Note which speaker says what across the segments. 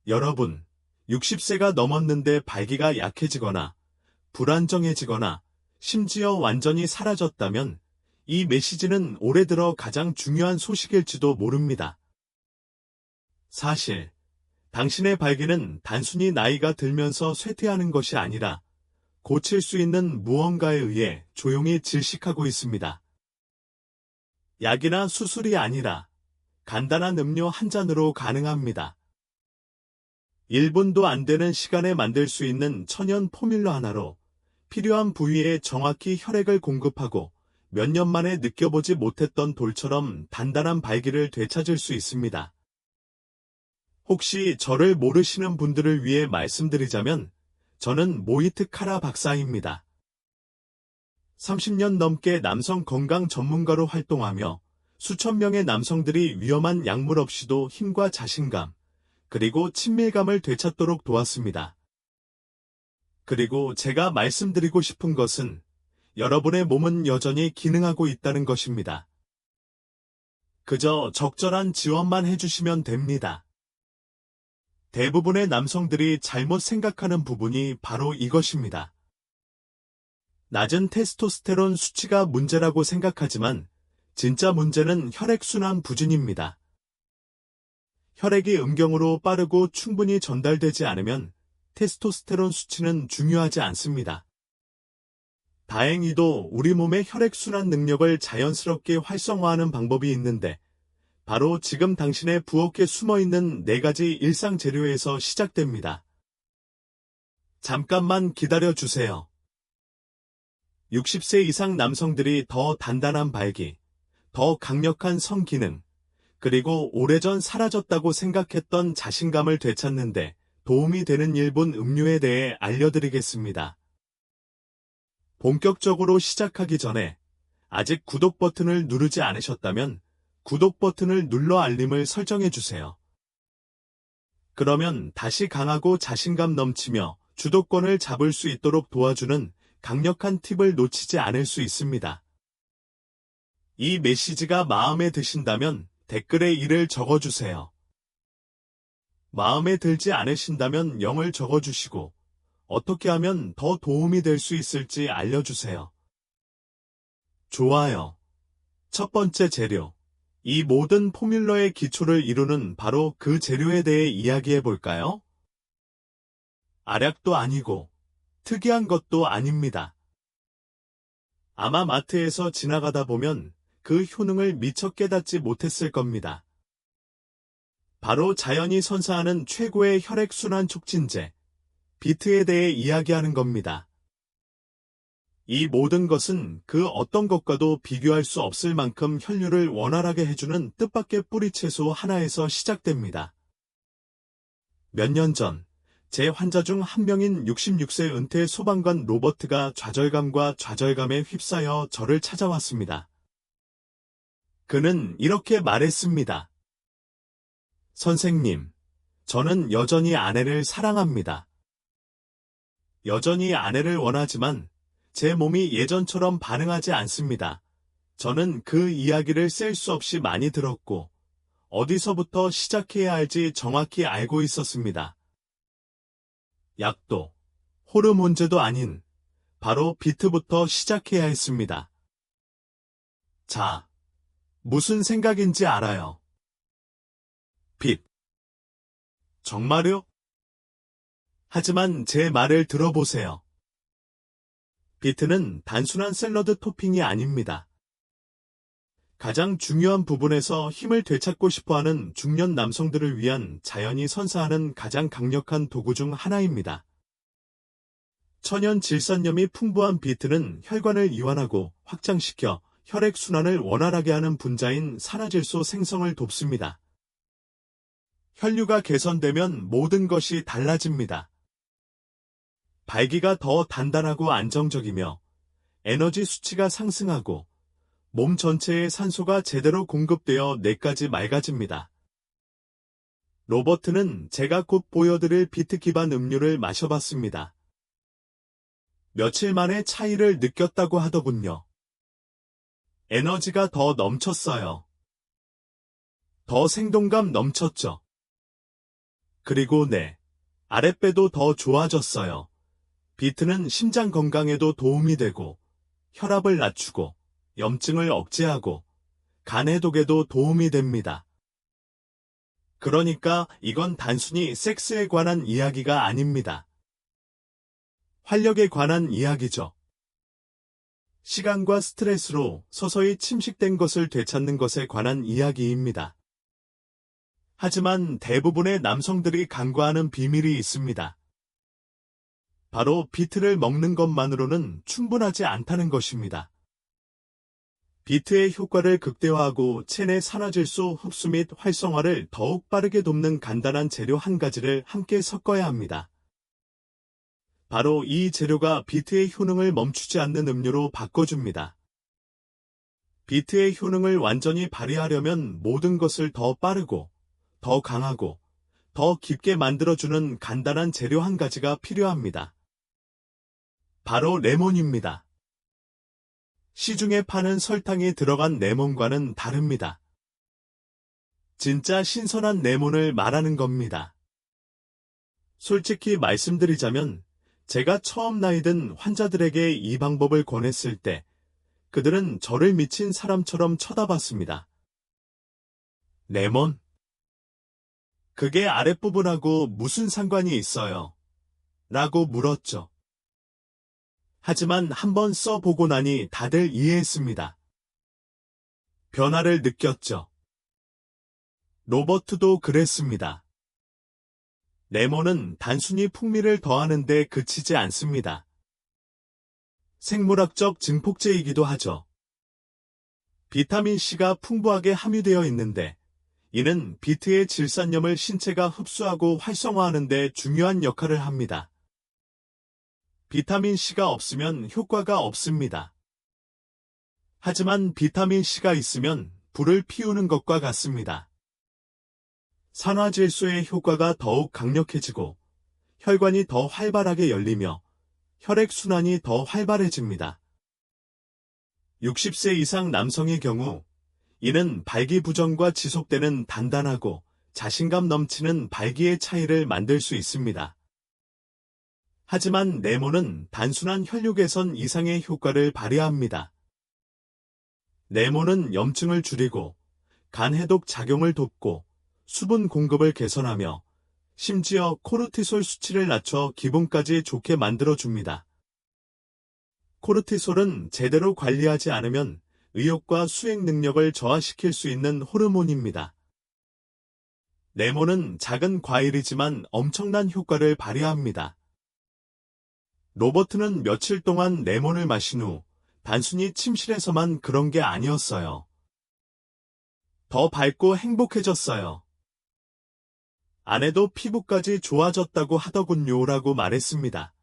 Speaker 1: 여러분, 60세가 넘었는데 발기가 약해지거나 불안정해지거나 심지어 완전히 사라졌다면 이 메시지는 올해 들어 가장 중요한 소식일지도 모릅니다. 사실, 당신의 발기는 단순히 나이가 들면서 쇠퇴하는 것이 아니라 고칠 수 있는 무언가에 의해 조용히 질식하고 있습니다. 약이나 수술이 아니라 간단한 음료 한 잔으로 가능합니다. 1분도 안 되는 시간에 만들 수 있는 천연 포뮬러 하나로 필요한 부위에 정확히 혈액을 공급하고 몇 년 만에 느껴보지 못했던 돌처럼 단단한 발기를 되찾을 수 있습니다. 혹시 저를 모르시는 분들을 위해 말씀드리자면 저는 모히트 카라 박사입니다. 30년 넘게 남성 건강 전문가로 활동하며 수천 명의 남성들이 위험한 약물 없이도 힘과 자신감, 그리고 친밀감을 되찾도록 도왔습니다. 그리고 제가 말씀드리고 싶은 것은 여러분의 몸은 여전히 기능하고 있다는 것입니다. 그저 적절한 지원만 해주시면 됩니다. 대부분의 남성들이 잘못 생각하는 부분이 바로 이것입니다. 낮은 테스토스테론 수치가 문제라고 생각하지만 진짜 문제는 혈액순환 부진입니다. 혈액이 음경으로 빠르고 충분히 전달되지 않으면 테스토스테론 수치는 중요하지 않습니다. 다행히도 우리 몸의 혈액순환 능력을 자연스럽게 활성화하는 방법이 있는데 바로 지금 당신의 부엌에 숨어있는 4가지 일상 재료에서 시작됩니다. 잠깐만 기다려주세요. 60세 이상 남성들이 더 단단한 발기, 더 강력한 성기능, 그리고 오래전 사라졌다고 생각했던 자신감을 되찾는데 도움이 되는 1분 음료에 대해 알려드리겠습니다. 본격적으로 시작하기 전에 아직 구독 버튼을 누르지 않으셨다면 구독 버튼을 눌러 알림을 설정해주세요. 그러면 다시 강하고 자신감 넘치며 주도권을 잡을 수 있도록 도와주는 강력한 팁을 놓치지 않을 수 있습니다. 이 메시지가 마음에 드신다면 댓글에 1을 적어주세요. 마음에 들지 않으신다면 0을 적어주시고 어떻게 하면 더 도움이 될 수 있을지 알려주세요. 좋아요. 첫 번째 재료. 이 모든 포뮬러의 기초를 이루는 바로 그 재료에 대해 이야기해 볼까요? 알약도 아니고 특이한 것도 아닙니다. 아마 마트에서 지나가다 보면 그 효능을 미처 깨닫지 못했을 겁니다. 바로 자연이 선사하는 최고의 혈액순환 촉진제, 비트에 대해 이야기하는 겁니다. 이 모든 것은 그 어떤 것과도 비교할 수 없을 만큼 혈류를 원활하게 해주는 뜻밖의 뿌리채소 하나에서 시작됩니다. 몇 년 전, 제 환자 중 한 명인 66세 은퇴 소방관 로버트가 좌절감에 휩싸여 저를 찾아왔습니다. 그는 이렇게 말했습니다. 선생님, 저는 여전히 아내를 사랑합니다. 여전히 아내를 원하지만 제 몸이 예전처럼 반응하지 않습니다. 저는 그 이야기를 셀 수 없이 많이 들었고 어디서부터 시작해야 할지 정확히 알고 있었습니다. 약도, 호르몬제도 아닌 바로 비트부터 시작해야 했습니다. 자, 무슨 생각인지 알아요. 빛. 정말요? 하지만 제 말을 들어보세요. 비트는 단순한 샐러드 토핑이 아닙니다. 가장 중요한 부분에서 힘을 되찾고 싶어하는 중년 남성들을 위한 자연이 선사하는 가장 강력한 도구 중 하나입니다. 천연 질산염이 풍부한 비트는 혈관을 이완하고 확장시켜 혈액순환을 원활하게 하는 분자인 산화질소 생성을 돕습니다. 혈류가 개선되면 모든 것이 달라집니다. 발기가 더 단단하고 안정적이며 에너지 수치가 상승하고 몸 전체에 산소가 제대로 공급되어 뇌까지 맑아집니다. 로버트는 제가 곧 보여드릴 비트 기반 음료를 마셔봤습니다. 며칠 만에 차이를 느꼈다고 하더군요. 에너지가 더 넘쳤어요. 더 생동감 넘쳤죠. 그리고 내 아랫배도 더 좋아졌어요. 비트는 심장 건강에도 도움이 되고, 혈압을 낮추고, 염증을 억제하고, 간 해독에도 도움이 됩니다. 그러니까 이건 단순히 섹스에 관한 이야기가 아닙니다. 활력에 관한 이야기죠. 시간과 스트레스로 서서히 침식된 것을 되찾는 것에 관한 이야기입니다. 하지만 대부분의 남성들이 간과하는 비밀이 있습니다. 바로 비트를 먹는 것만으로는 충분하지 않다는 것입니다. 비트의 효과를 극대화하고 체내 산화질소 흡수 및 활성화를 더욱 빠르게 돕는 간단한 재료 한 가지를 함께 섞어야 합니다. 바로 이 재료가 비트의 효능을 멈추지 않는 음료로 바꿔줍니다. 비트의 효능을 완전히 발휘하려면 모든 것을 더 빠르고, 더 강하고, 더 깊게 만들어주는 간단한 재료 한 가지가 필요합니다. 바로 레몬입니다. 시중에 파는 설탕이 들어간 레몬과는 다릅니다. 진짜 신선한 레몬을 말하는 겁니다. 솔직히 말씀드리자면 제가 처음 나이 든 환자들에게 이 방법을 권했을 때 그들은 저를 미친 사람처럼 쳐다봤습니다. 레몬? 그게 아랫부분하고 무슨 상관이 있어요? 라고 물었죠. 하지만 한번 써보고 나니 다들 이해했습니다. 변화를 느꼈죠. 로버트도 그랬습니다. 레몬은 단순히 풍미를 더하는 데 그치지 않습니다. 생물학적 증폭제이기도 하죠. 비타민C가 풍부하게 함유되어 있는데 이는 비트의 질산염을 신체가 흡수하고 활성화하는 데 중요한 역할을 합니다. 비타민C가 없으면 효과가 없습니다. 하지만 비타민C가 있으면 불을 피우는 것과 같습니다. 산화질소의 효과가 더욱 강력해지고 혈관이 더 활발하게 열리며 혈액순환이 더 활발해집니다. 60세 이상 남성의 경우 이는 발기부전과 지속되는 단단하고 자신감 넘치는 발기의 차이를 만들 수 있습니다. 하지만 레몬은 단순한 혈류 개선 이상의 효과를 발휘합니다. 레몬은 염증을 줄이고 간 해독 작용을 돕고 수분 공급을 개선하며 심지어 코르티솔 수치를 낮춰 기분까지 좋게 만들어줍니다. 코르티솔은 제대로 관리하지 않으면 의욕과 수행 능력을 저하시킬 수 있는 호르몬입니다. 레몬은 작은 과일이지만 엄청난 효과를 발휘합니다. 로버트는 며칠 동안 레몬을 마신 후 단순히 침실에서만 그런 게 아니었어요. 더 밝고 행복해졌어요. 아내도 피부까지 좋아졌다고 하더군요 라고 말했습니다.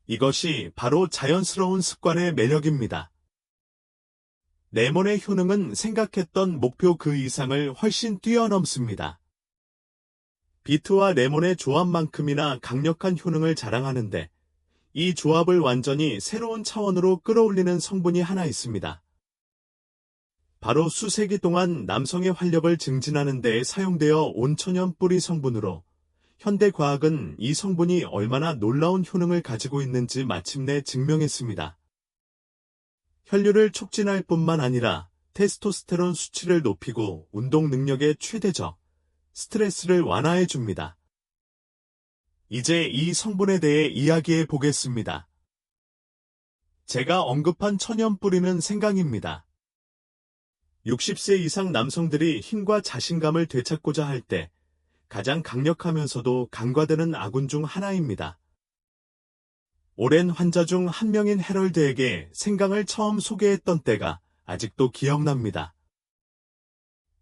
Speaker 1: 이것이 바로 자연스러운 습관의 매력입니다. 레몬의 효능은 생각했던 목표 그 이상을 훨씬 뛰어넘습니다. 비트와 레몬의 조합만큼이나 강력한 효능을 자랑하는데 이 조합을 완전히 새로운 차원으로 끌어올리는 성분이 하나 있습니다. 바로 수세기 동안 남성의 활력을 증진하는 데 사용되어 온 천연 뿌리 성분으로 현대 과학은 이 성분이 얼마나 놀라운 효능을 가지고 있는지 마침내 증명했습니다. 혈류를 촉진할 뿐만 아니라 테스토스테론 수치를 높이고 운동 능력의 최대적, 스트레스를 완화해 줍니다. 이제 이 성분에 대해 이야기해 보겠습니다. 제가 언급한 천연 뿌리는 생강입니다. 60세 이상 남성들이 힘과 자신감을 되찾고자 할 때 가장 강력하면서도 간과되는 아군 중 하나입니다. 오랜 환자 중 한 명인 해럴드에게 생강을 처음 소개했던 때가 아직도 기억납니다.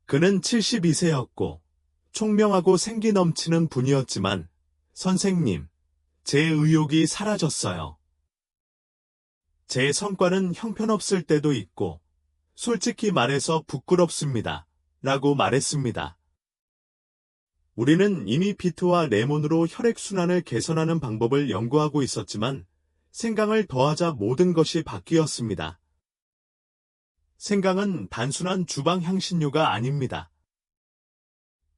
Speaker 1: 그는 72세였고 총명하고 생기 넘치는 분이었지만 선생님, 제 의욕이 사라졌어요. 제 성과는 형편없을 때도 있고 솔직히 말해서 부끄럽습니다. 라고 말했습니다. 우리는 이미 비트와 레몬으로 혈액순환을 개선하는 방법을 연구하고 있었지만 생강을 더하자 모든 것이 바뀌었습니다. 생강은 단순한 주방 향신료가 아닙니다.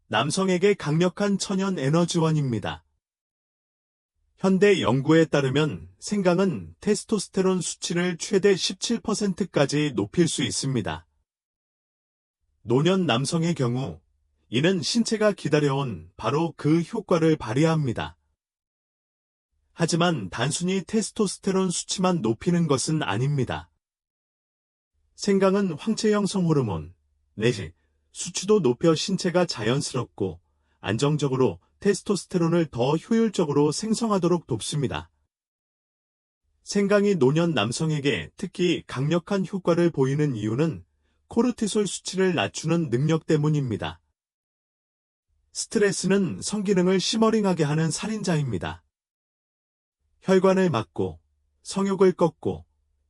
Speaker 1: 남성에게 강력한 천연 에너지원입니다. 현대 연구에 따르면 생강은 테스토스테론 수치를 최대 17%까지 높일 수 있습니다. 노년 남성의 경우 이는 신체가 기다려온 바로 그 효과를 발휘합니다. 하지만 단순히 테스토스테론 수치만 높이는 것은 아닙니다. 생강은 황체 형성 호르몬, 내지 수치도 높여 신체가 자연스럽고 안정적으로 테스토스테론을 더 효율적으로 생성하도록 돕습니다. 생강이 노년 남성에게 특히 강력한 효과를 보이는 이유는 코르티솔 수치를 낮추는 능력 때문입니다. 스트레스는 성기능을 시머링하게 하는 살인자입니다. 혈관을 막고, 성욕을 꺾고,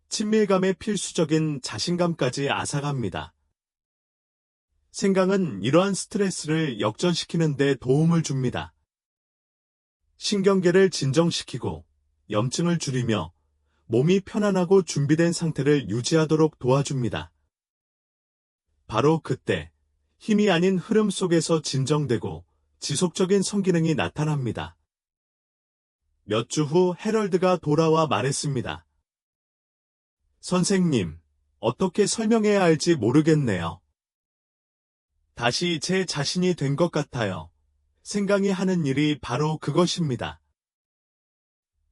Speaker 1: 친밀감에 필수적인 자신감까지 앗아갑니다. 생강은 이러한 스트레스를 역전시키는 데 도움을 줍니다. 신경계를 진정시키고, 염증을 줄이며, 몸이 편안하고 준비된 상태를 유지하도록 도와줍니다. 바로 그때, 힘이 아닌 흐름 속에서 진정되고, 지속적인 성기능이 나타납니다. 몇 주 후 해럴드가 돌아와 말했습니다. 선생님, 어떻게 설명해야 할지 모르겠네요. 다시 제 자신이 된 것 같아요. 생강이 하는 일이 바로 그것입니다.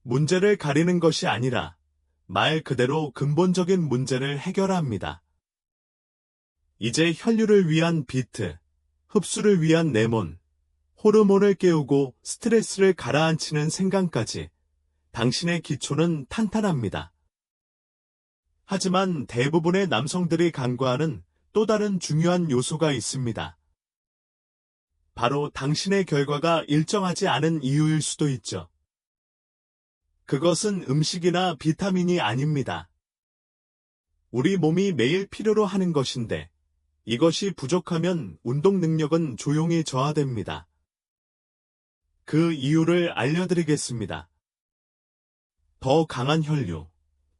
Speaker 1: 문제를 가리는 것이 아니라 말 그대로 근본적인 문제를 해결합니다. 이제 혈류를 위한 비트, 흡수를 위한 네몬, 호르몬을 깨우고 스트레스를 가라앉히는 생강까지 당신의 기초는 탄탄합니다. 하지만 대부분의 남성들이 간과하는 또 다른 중요한 요소가 있습니다. 바로 당신의 결과가 일정하지 않은 이유일 수도 있죠. 그것은 음식이나 비타민이 아닙니다. 우리 몸이 매일 필요로 하는 것인데 이것이 부족하면 운동 능력은 조용히 저하됩니다. 그 이유를 알려드리겠습니다. 더 강한 혈류,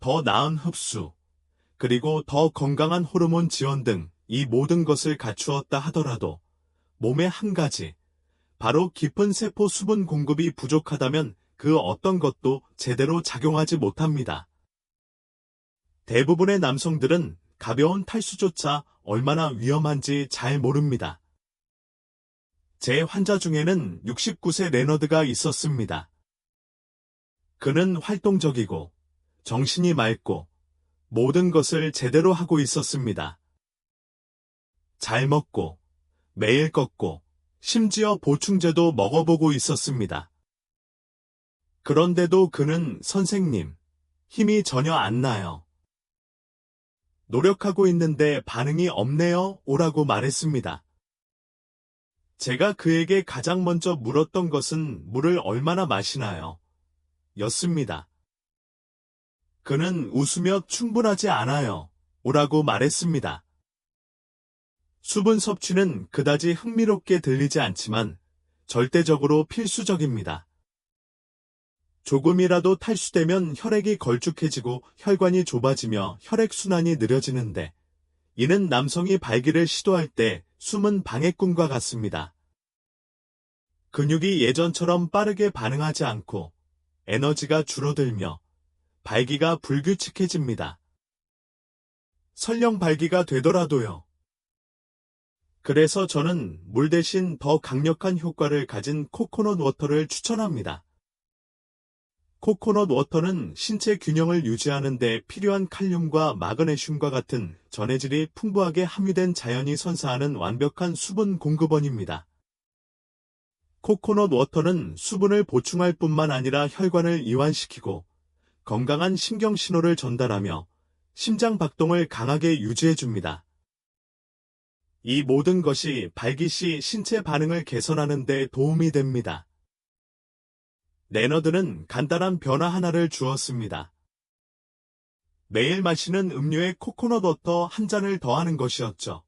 Speaker 1: 더 나은 흡수, 그리고 더 건강한 호르몬 지원 등 이 모든 것을 갖추었다 하더라도 몸의 한 가지, 바로 깊은 세포 수분 공급이 부족하다면 그 어떤 것도 제대로 작용하지 못합니다. 대부분의 남성들은 가벼운 탈수조차 얼마나 위험한지 잘 모릅니다. 제 환자 중에는 69세 레너드가 있었습니다. 그는 활동적이고 정신이 맑고 모든 것을 제대로 하고 있었습니다. 잘 먹고 매일 걷고 심지어 보충제도 먹어보고 있었습니다. 그런데도 그는 선생님, 힘이 전혀 안 나요. 노력하고 있는데 반응이 없네요 오라고 말했습니다. 제가 그에게 가장 먼저 물었던 것은 물을 얼마나 마시나요? 였습니다. 그는 웃으며 충분하지 않아요 오라고 말했습니다. 수분 섭취는 그다지 흥미롭게 들리지 않지만 절대적으로 필수적입니다. 조금이라도 탈수되면 혈액이 걸쭉해지고 혈관이 좁아지며 혈액순환이 느려지는데 이는 남성이 발기를 시도할 때 숨은 방해꾼과 같습니다. 근육이 예전처럼 빠르게 반응하지 않고 에너지가 줄어들며 발기가 불규칙해집니다. 설령 발기가 되더라도요. 그래서 저는 물 대신 더 강력한 효과를 가진 코코넛 워터를 추천합니다. 코코넛 워터는 신체 균형을 유지하는 데 필요한 칼륨과 마그네슘과 같은 전해질이 풍부하게 함유된 자연이 선사하는 완벽한 수분 공급원입니다. 코코넛 워터는 수분을 보충할 뿐만 아니라 혈관을 이완시키고 건강한 신경 신호를 전달하며 심장 박동을 강하게 유지해줍니다. 이 모든 것이 발기 시 신체 반응을 개선하는 데 도움이 됩니다. 레너드는 간단한 변화 하나를 주었습니다. 매일 마시는 음료에 코코넛 워터 한 잔을 더하는 것이었죠.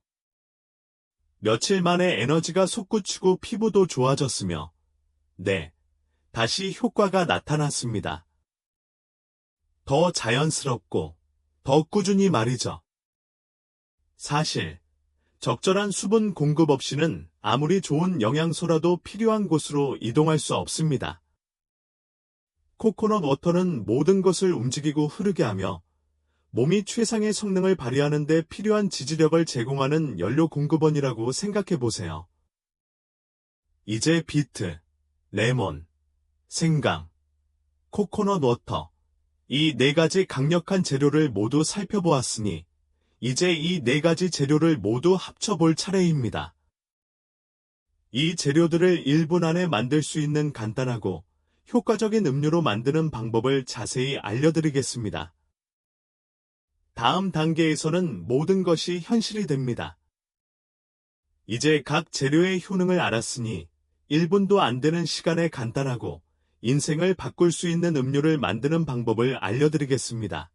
Speaker 1: 며칠 만에 에너지가 솟구치고 피부도 좋아졌으며, 다시 효과가 나타났습니다. 더 자연스럽고, 더 꾸준히 말이죠. 사실, 적절한 수분 공급 없이는 아무리 좋은 영양소라도 필요한 곳으로 이동할 수 없습니다. 코코넛 워터는 모든 것을 움직이고 흐르게 하며 몸이 최상의 성능을 발휘하는 데 필요한 지지력을 제공하는 연료 공급원이라고 생각해 보세요. 이제 비트, 레몬, 생강, 코코넛 워터, 이 네 가지 강력한 재료를 모두 살펴보았으니 이제 이 네 가지 재료를 모두 합쳐볼 차례입니다. 이 재료들을 1분 안에 만들 수 있는 간단하고 효과적인 음료로 만드는 방법을 자세히 알려드리겠습니다. 다음 단계에서는 모든 것이 현실이 됩니다. 이제 각 재료의 효능을 알았으니 1분도 안 되는 시간에 간단하고 인생을 바꿀 수 있는 음료를 만드는 방법을 알려드리겠습니다.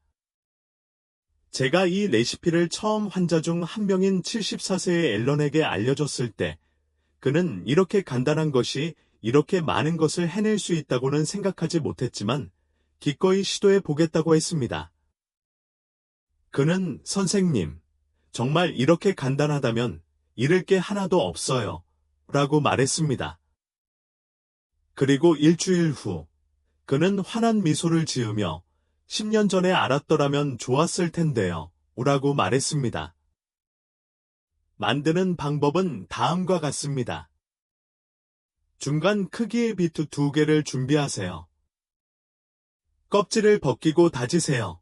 Speaker 1: 제가 이 레시피를 처음 환자 중 한 명인 74세의 앨런에게 알려줬을 때 그는 이렇게 간단한 것이 이렇게 많은 것을 해낼 수 있다고는 생각하지 못했지만 기꺼이 시도해 보겠다고 했습니다. 그는 선생님, 정말 이렇게 간단하다면 잃을 게 하나도 없어요. 라고 말했습니다. 그리고 일주일 후, 그는 환한 미소를 지으며 10년 전에 알았더라면 좋았을 텐데요. 라고 말했습니다. 만드는 방법은 다음과 같습니다. 중간 크기의 비트 2개를 준비하세요. 껍질을 벗기고 다지세요.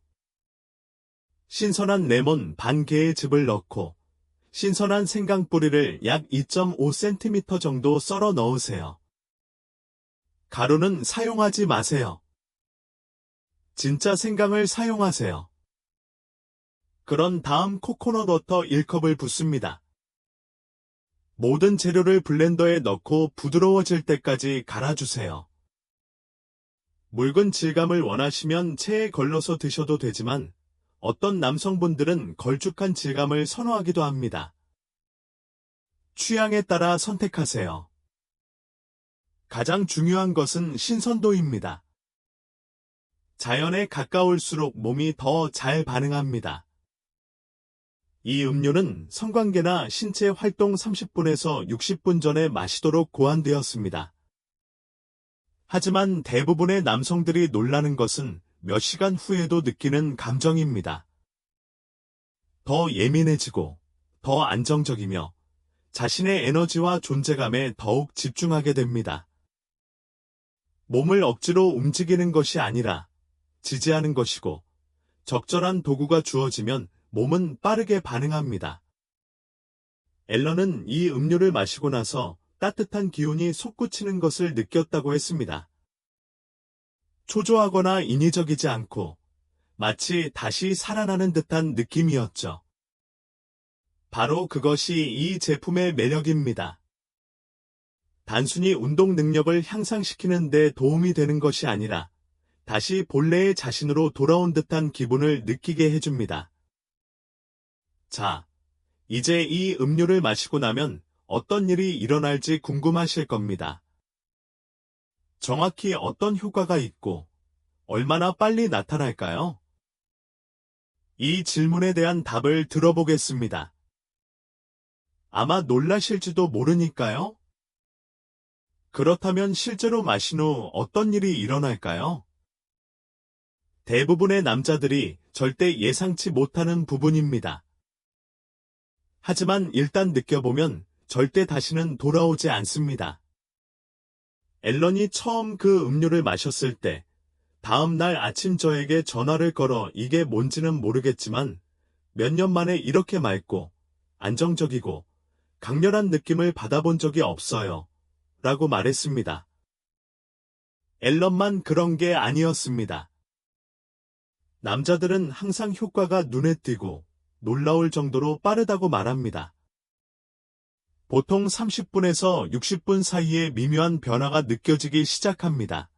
Speaker 1: 신선한 레몬 반 개의 즙을 넣고 신선한 생강 뿌리를 약 2.5cm 정도 썰어 넣으세요. 가루는 사용하지 마세요. 진짜 생강을 사용하세요. 그런 다음 코코넛 워터 1컵을 붓습니다. 모든 재료를 블렌더에 넣고 부드러워질 때까지 갈아주세요. 묽은 질감을 원하시면 체에 걸러서 드셔도 되지만 어떤 남성분들은 걸쭉한 질감을 선호하기도 합니다. 취향에 따라 선택하세요. 가장 중요한 것은 신선도입니다. 자연에 가까울수록 몸이 더 잘 반응합니다. 이 음료는 성관계나 신체 활동 30분에서 60분 전에 마시도록 고안되었습니다. 하지만 대부분의 남성들이 놀라는 것은 몇 시간 후에도 느끼는 감정입니다. 더 예민해지고, 더 안정적이며 자신의 에너지와 존재감에 더욱 집중하게 됩니다. 몸을 억지로 움직이는 것이 아니라 지지하는 것이고 적절한 도구가 주어지면 몸은 빠르게 반응합니다. 앨런은 이 음료를 마시고 나서 따뜻한 기운이 솟구치는 것을 느꼈다고 했습니다. 초조하거나 인위적이지 않고 마치 다시 살아나는 듯한 느낌이었죠. 바로 그것이 이 제품의 매력입니다. 단순히 운동 능력을 향상시키는 데 도움이 되는 것이 아니라 다시 본래의 자신으로 돌아온 듯한 기분을 느끼게 해줍니다. 자, 이제 이 음료를 마시고 나면 어떤 일이 일어날지 궁금하실 겁니다. 정확히 어떤 효과가 있고 얼마나 빨리 나타날까요? 이 질문에 대한 답을 들어보겠습니다. 아마 놀라실지도 모르니까요. 그렇다면 실제로 마신 후 어떤 일이 일어날까요? 대부분의 남자들이 절대 예상치 못하는 부분입니다. 하지만 일단 느껴보면 절대 다시는 돌아오지 않습니다. 앨런이 처음 그 음료를 마셨을 때 다음 날 아침 저에게 전화를 걸어 이게 뭔지는 모르겠지만 몇 년 만에 이렇게 맑고 안정적이고 강렬한 느낌을 받아본 적이 없어요. 라고 말했습니다. 앨런만 그런 게 아니었습니다. 남자들은 항상 효과가 눈에 띄고 놀라울 정도로 빠르다고 말합니다. 보통 30분에서 60분 사이에 미묘한 변화가 느껴지기 시작합니다.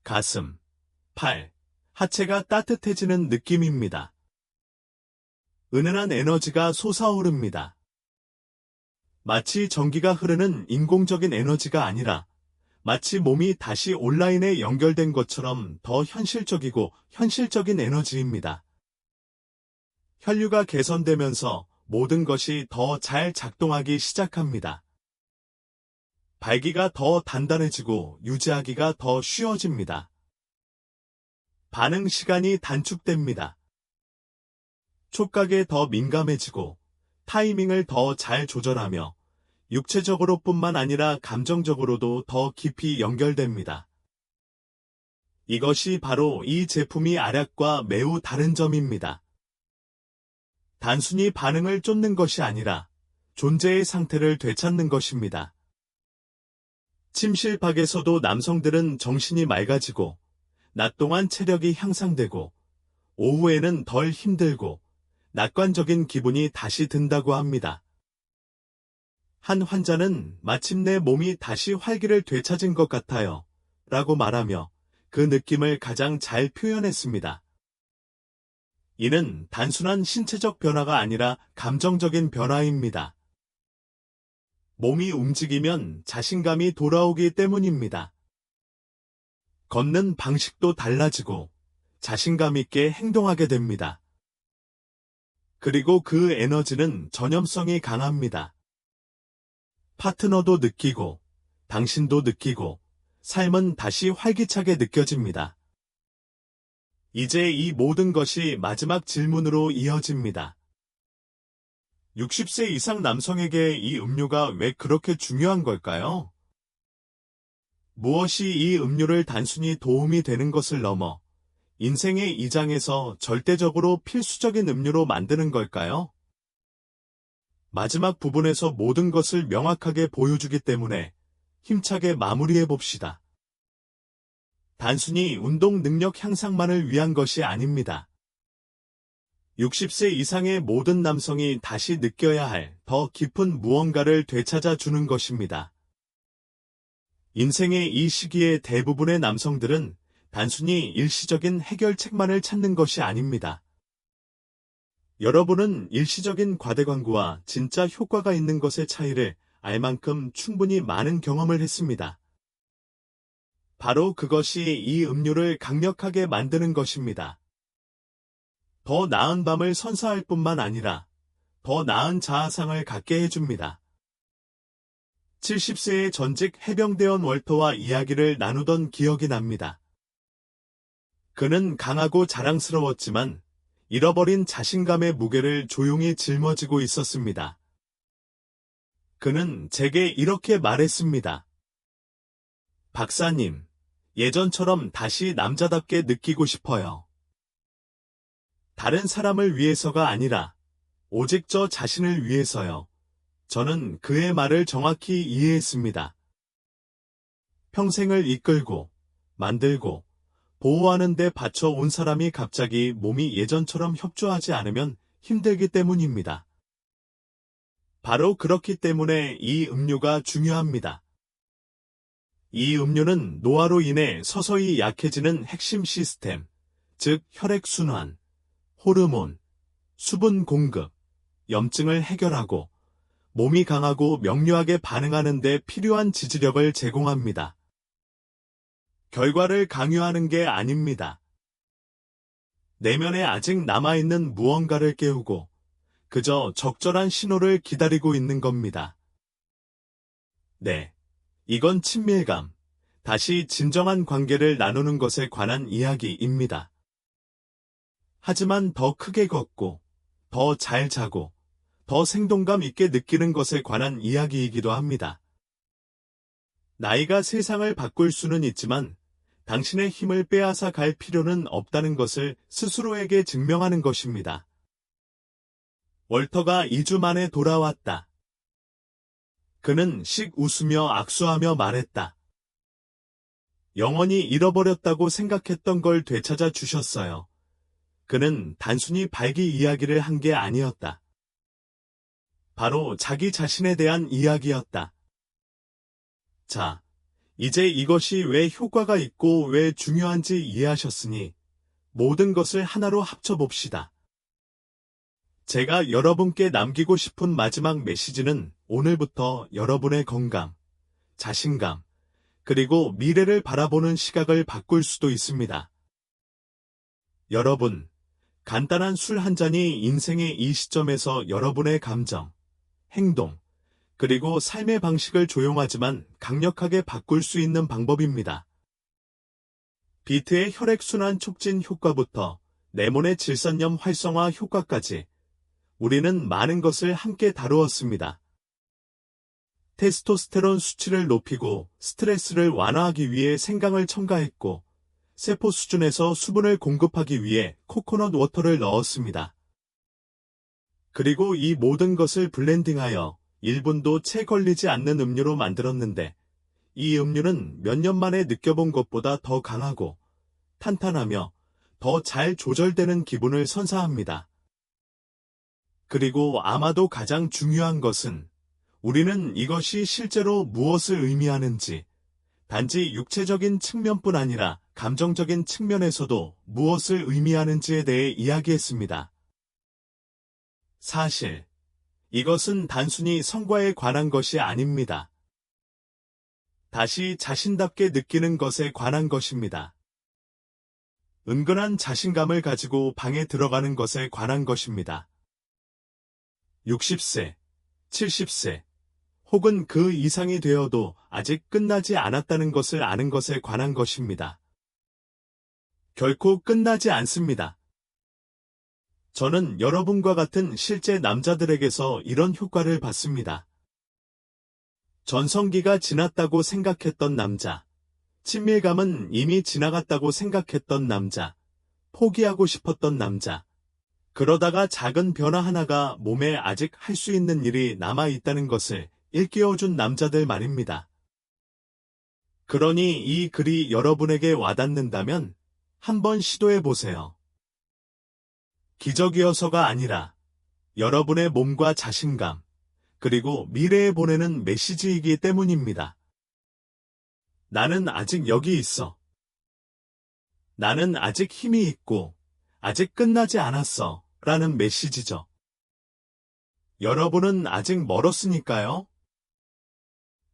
Speaker 1: 가슴, 팔, 하체가 따뜻해지는 느낌입니다. 은은한 에너지가 솟아오릅니다. 마치 전기가 흐르는 인공적인 에너지가 아니라 마치 몸이 다시 온라인에 연결된 것처럼 더 현실적이고 현실적인 에너지입니다. 혈류가 개선되면서 모든 것이 더 잘 작동하기 시작합니다. 발기가 더 단단해지고 유지하기가 더 쉬워집니다. 반응 시간이 단축됩니다. 촉각에 더 민감해지고 타이밍을 더 잘 조절하며 육체적으로 뿐만 아니라 감정적으로도 더 깊이 연결됩니다. 이것이 바로 이 제품이 알약과 매우 다른 점입니다. 단순히 반응을 쫓는 것이 아니라 존재의 상태를 되찾는 것입니다. 침실박에서도 남성들은 정신이 맑아지고 낮 동안 체력이 향상되고 오후에는 덜 힘들고 낙관적인 기분이 다시 든다고 합니다. 한 환자는 마침내 몸이 다시 활기를 되찾은 것 같아요 라고 말하며 그 느낌을 가장 잘 표현했습니다. 이는 단순한 신체적 변화가 아니라 감정적인 변화입니다. 몸이 움직이면 자신감이 돌아오기 때문입니다. 걷는 방식도 달라지고 자신감 있게 행동하게 됩니다. 그리고 그 에너지는 전염성이 강합니다. 파트너도 느끼고 당신도 느끼고 삶은 다시 활기차게 느껴집니다. 이제 이 모든 것이 마지막 질문으로 이어집니다. 60세 이상 남성에게 이 음료가 왜 그렇게 중요한 걸까요? 무엇이 이 음료를 단순히 도움이 되는 것을 넘어 인생의 이 장에서 절대적으로 필수적인 음료로 만드는 걸까요? 마지막 부분에서 모든 것을 명확하게 보여주기 때문에 힘차게 마무리해 봅시다. 단순히 운동 능력 향상만을 위한 것이 아닙니다. 60세 이상의 모든 남성이 다시 느껴야 할 더 깊은 무언가를 되찾아 주는 것입니다. 인생의 이 시기에 대부분의 남성들은 단순히 일시적인 해결책만을 찾는 것이 아닙니다. 여러분은 일시적인 과대 광고와 진짜 효과가 있는 것의 차이를 알 만큼 충분히 많은 경험을 했습니다. 바로 그것이 이 음료를 강력하게 만드는 것입니다. 더 나은 밤을 선사할 뿐만 아니라 더 나은 자아상을 갖게 해줍니다. 70세의 전직 해병대원 월터와 이야기를 나누던 기억이 납니다. 그는 강하고 자랑스러웠지만 잃어버린 자신감의 무게를 조용히 짊어지고 있었습니다. 그는 제게 이렇게 말했습니다. 박사님, 예전처럼 다시 남자답게 느끼고 싶어요. 다른 사람을 위해서가 아니라 오직 저 자신을 위해서요. 저는 그의 말을 정확히 이해했습니다. 평생을 이끌고, 만들고, 보호하는 데 바쳐온 사람이 갑자기 몸이 예전처럼 협조하지 않으면 힘들기 때문입니다. 바로 그렇기 때문에 이 음료가 중요합니다. 이 음료는 노화로 인해 서서히 약해지는 핵심 시스템, 즉 혈액순환, 호르몬, 수분 공급, 염증을 해결하고 몸이 강하고 명료하게 반응하는 데 필요한 지지력을 제공합니다. 결과를 강요하는 게 아닙니다. 내면에 아직 남아있는 무언가를 깨우고 그저 적절한 신호를 기다리고 있는 겁니다. 네, 이건 친밀감, 다시 진정한 관계를 나누는 것에 관한 이야기입니다. 하지만 더 크게 걷고, 더 잘 자고, 더 생동감 있게 느끼는 것에 관한 이야기이기도 합니다. 나이가 세상을 바꿀 수는 있지만 당신의 힘을 빼앗아 갈 필요는 없다는 것을 스스로에게 증명하는 것입니다. 월터가 2주 만에 돌아왔다. 그는 씩 웃으며 악수하며 말했다. 영원히 잃어버렸다고 생각했던 걸 되찾아 주셨어요. 그는 단순히 발기 이야기를 한 게 아니었다. 바로 자기 자신에 대한 이야기였다. 자, 이제 이것이 왜 효과가 있고 왜 중요한지 이해하셨으니 모든 것을 하나로 합쳐봅시다. 제가 여러분께 남기고 싶은 마지막 메시지는 오늘부터 여러분의 건강, 자신감, 그리고 미래를 바라보는 시각을 바꿀 수도 있습니다. 여러분, 간단한 술 한 잔이 인생의 이 시점에서 여러분의 감정, 행동, 그리고 삶의 방식을 조용하지만 강력하게 바꿀 수 있는 방법입니다. 비트의 혈액순환 촉진 효과부터 내몬의 질산염 활성화 효과까지 우리는 많은 것을 함께 다루었습니다. 테스토스테론 수치를 높이고 스트레스를 완화하기 위해 생강을 첨가했고, 세포 수준에서 수분을 공급하기 위해 코코넛 워터를 넣었습니다. 그리고 이 모든 것을 블렌딩하여 1분도 채 걸리지 않는 음료로 만들었는데, 이 음료는 몇 년 만에 느껴본 것보다 더 강하고 탄탄하며 더 잘 조절되는 기분을 선사합니다. 그리고 아마도 가장 중요한 것은 우리는 이것이 실제로 무엇을 의미하는지, 단지 육체적인 측면뿐 아니라 감정적인 측면에서도 무엇을 의미하는지에 대해 이야기했습니다. 사실, 이것은 단순히 성과에 관한 것이 아닙니다. 다시 자신답게 느끼는 것에 관한 것입니다. 은근한 자신감을 가지고 방에 들어가는 것에 관한 것입니다. 60세, 70세, 혹은 그 이상이 되어도 아직 끝나지 않았다는 것을 아는 것에 관한 것입니다. 결코 끝나지 않습니다. 저는 여러분과 같은 실제 남자들에게서 이런 효과를 봤습니다. 전성기가 지났다고 생각했던 남자, 친밀감은 이미 지나갔다고 생각했던 남자, 포기하고 싶었던 남자, 그러다가 작은 변화 하나가 몸에 아직 할 수 있는 일이 남아있다는 것을 일깨워준 남자들 말입니다. 그러니 이 글이 여러분에게 와닿는다면 한번 시도해보세요. 기적이어서가 아니라 여러분의 몸과 자신감, 그리고 미래에 보내는 메시지이기 때문입니다. 나는 아직 여기 있어. 나는 아직 힘이 있고 아직 끝나지 않았어 라는 메시지죠. 여러분은 아직 멀었으니까요.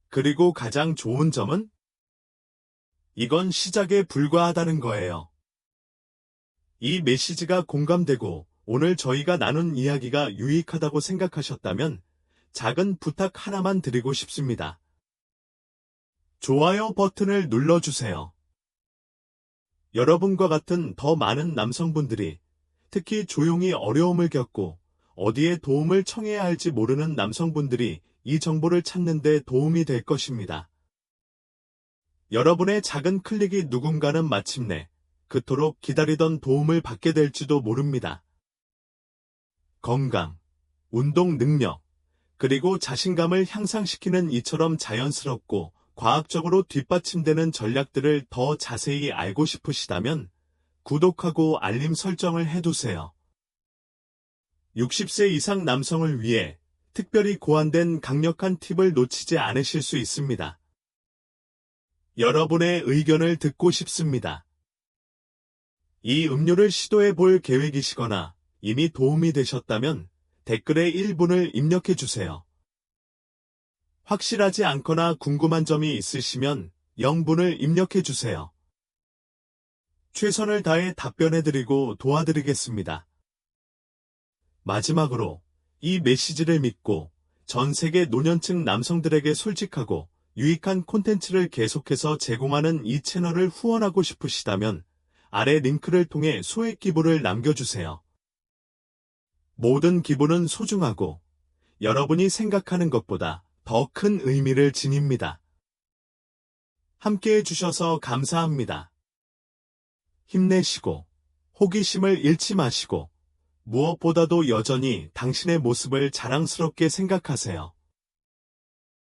Speaker 1: 그리고 가장 좋은 점은 이건 시작에 불과하다는 거예요. 이 메시지가 공감되고 오늘 저희가 나눈 이야기가 유익하다고 생각하셨다면 작은 부탁 하나만 드리고 싶습니다. 좋아요 버튼을 눌러주세요. 여러분과 같은 더 많은 남성분들이 특히 조용히 어려움을 겪고 어디에 도움을 청해야 할지 모르는 남성분들이 이 정보를 찾는 데 도움이 될 것입니다. 여러분의 작은 클릭이 누군가는 마침내 그토록 기다리던 도움을 받게 될지도 모릅니다. 건강, 운동 능력, 그리고 자신감을 향상시키는 이처럼 자연스럽고 과학적으로 뒷받침되는 전략들을 더 자세히 알고 싶으시다면 구독하고 알림 설정을 해두세요. 60세 이상 남성을 위해 특별히 고안된 강력한 팁을 놓치지 않으실 수 있습니다. 여러분의 의견을 듣고 싶습니다. 이 음료를 시도해 볼 계획이시거나 이미 도움이 되셨다면 댓글에 1분을 입력해 주세요. 확실하지 않거나 궁금한 점이 있으시면 0분을 입력해 주세요. 최선을 다해 답변해드리고 도와드리겠습니다. 마지막으로 이 메시지를 믿고 전 세계 노년층 남성들에게 솔직하고 유익한 콘텐츠를 계속해서 제공하는 이 채널을 후원하고 싶으시다면 아래 링크를 통해 소액 기부를 남겨주세요. 모든 기부는 소중하고 여러분이 생각하는 것보다 더 큰 의미를 지닙니다. 함께해 주셔서 감사합니다. 힘내시고 호기심을 잃지 마시고 무엇보다도 여전히 당신의 모습을 자랑스럽게 생각하세요.